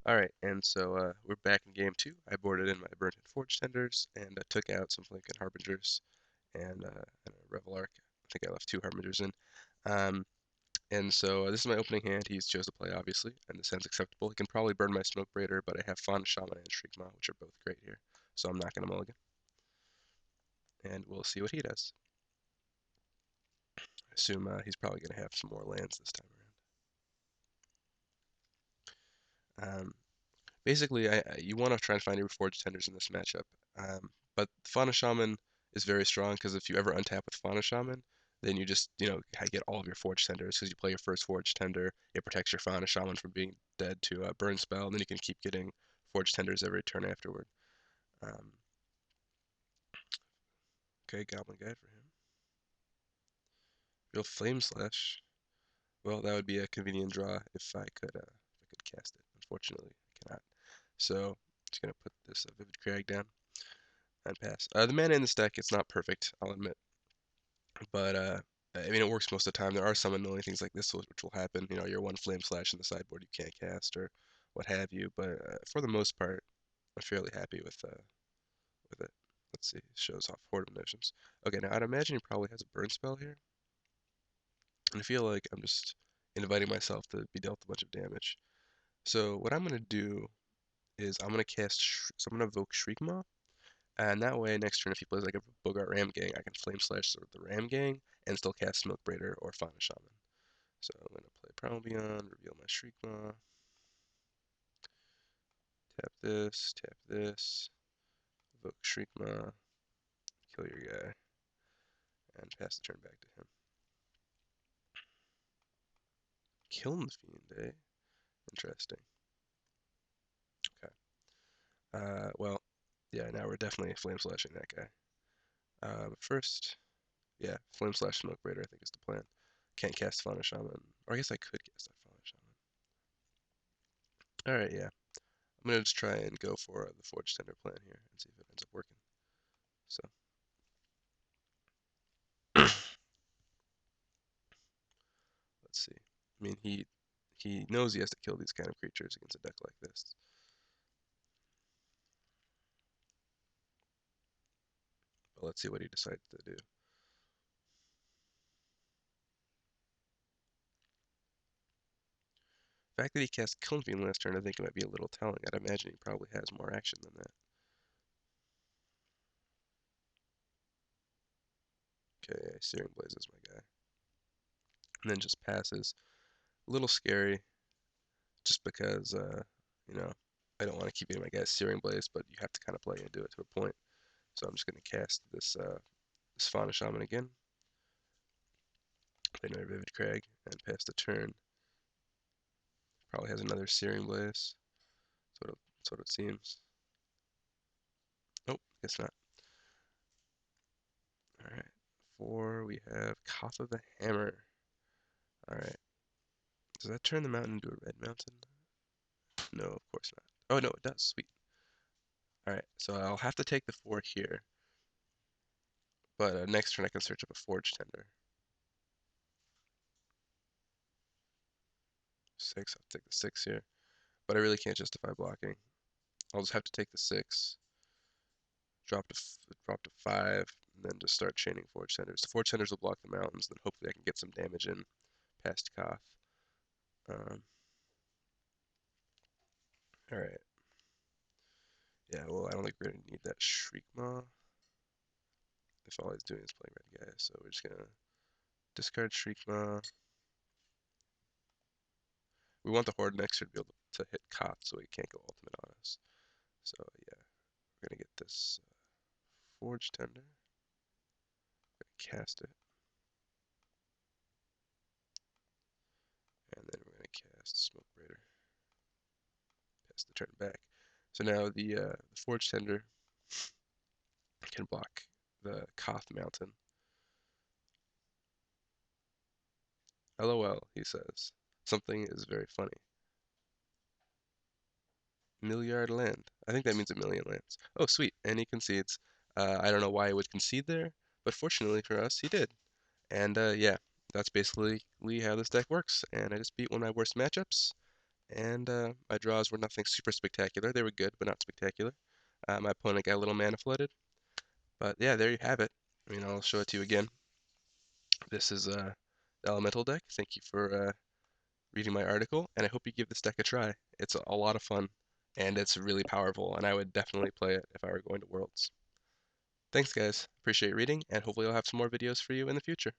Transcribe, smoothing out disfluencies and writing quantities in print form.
Alright, and so we're back in game two. I boarded in my Burnt and Forge Tenders and took out some Flanking Harbingers and a Revel Arc. I think I left two Harbingers in. Um, and so this is my opening hand. He's chose to play, obviously, and this hand's acceptable. He can probably burn my Smoke Braider, but I have Fauna Shaman and Shriekmaw, which are both great here. So I'm not going to mulligan. And we'll see what he does. I assume he's probably going to have some more lands this time around. Basically, you want to try and find your Forge Tenders in this matchup. But Fauna Shaman is very strong because if you ever untap with Fauna Shaman, then you just, get all of your Forge Tenders because you play your first Forge Tender. It protects your Fauna Shaman from being dead to a Burn Spell, and then you can keep getting Forge Tenders every turn afterward. Um, okay, Goblin Guide for him. Real Flame Slash. Well, that would be a convenient draw if I could cast it. Unfortunately, I cannot. So, just gonna put this Vivid Crag down. And pass. The mana in this deck, it's not perfect, I'll admit, but I mean it works most of the time. There are some annoying things like this which will happen. You know, your one Flame Slash in the sideboard you can't cast or what have you. But for the most part, I'm fairly happy with it. Let's see, shows off Horde of Notions. Okay, now I'd imagine he probably has a burn spell here, and I feel like I'm just inviting myself to be dealt a bunch of damage. So what I'm gonna do is I'm gonna so I'm gonna evoke Shriekmaw. And that way, next turn, if he plays like a Bogart Ram Gang, I can Flame Slash the Ram Gang and still cast Smoke Braider or Fauna Shaman. So I'm going to play Primal Beyond, reveal my Shriekmaw, tap this, evoke Shriekmaw, kill your guy, and pass the turn back to him. Kiln Fiend, eh? Interesting. Okay. Well, yeah, now we're definitely Flame Slashing that guy. But first, yeah, Flame Slash Smoke Braider, I think is the plan. Can't cast Fauna Shaman. Or I guess I could cast that Fauna Shaman. Alright, yeah. I'm gonna just try and go for the Forge Tender plan here and see if it ends up working. So let's see. I mean, he knows he has to kill these kind of creatures against a deck like this. But let's see what he decides to do. The fact that he cast Kiln Fiend last turn, I think it might be a little telling. I'd imagine he probably has more action than that. Okay, Searing Blaze is my guy. And then just passes. A little scary, just because, you know, I don't want to keep getting my guys Searing Blaze, but you have to kind of play into it to a point. So I'm just going to cast this Fauna Shaman again. Play another Vivid Crag and pass the turn. Probably has another Searing Blaze. That's what it seems. Nope, guess not. Alright. 4, we have Koth of the Hammer. Alright. Does that turn the mountain into a red mountain? No, of course not. Oh, no, it does. Sweet. Alright, so I'll have to take the 4 here. But next turn I can search up a Forge Tender. 6, I'll take the 6 here. But I really can't justify blocking. I'll just have to take the 6. Drop to 5, and then just start chaining Forge Tenders. The Forge Tenders will block the mountains, then hopefully I can get some damage in past Koth. Alright. Yeah, well, I don't think we're going to need that Shriekmaw if all he's doing is playing red guys. So we're just going to discard Shriekmaw. We want the Horde next turn to be able to hit Koth so he can't go ultimate on us. So yeah, we're going to get this Forge Tender. We're going to cast it. And then we're going to cast Smoke Braider. Pass the turn back. So now the Forge Tender can block the Koth Mountain. LOL, he says. Something is very funny. Milliard land. I think that means a million lands. Oh, sweet. And he concedes. I don't know why he would concede there, but fortunately for us, he did. And yeah, that's basically how this deck works. And I just beat one of my worst matchups. and my draws were nothing super spectacular. They were good, but not spectacular. My opponent got a little mana flooded, but yeah, there you have it. I mean, I'll show it to you again. This is the Elemental deck. Thank you for reading my article, and I hope you give this deck a try. It's a lot of fun, and it's really powerful, and I would definitely play it if I were going to Worlds. Thanks, guys. Appreciate reading, and hopefully I'll have some more videos for you in the future.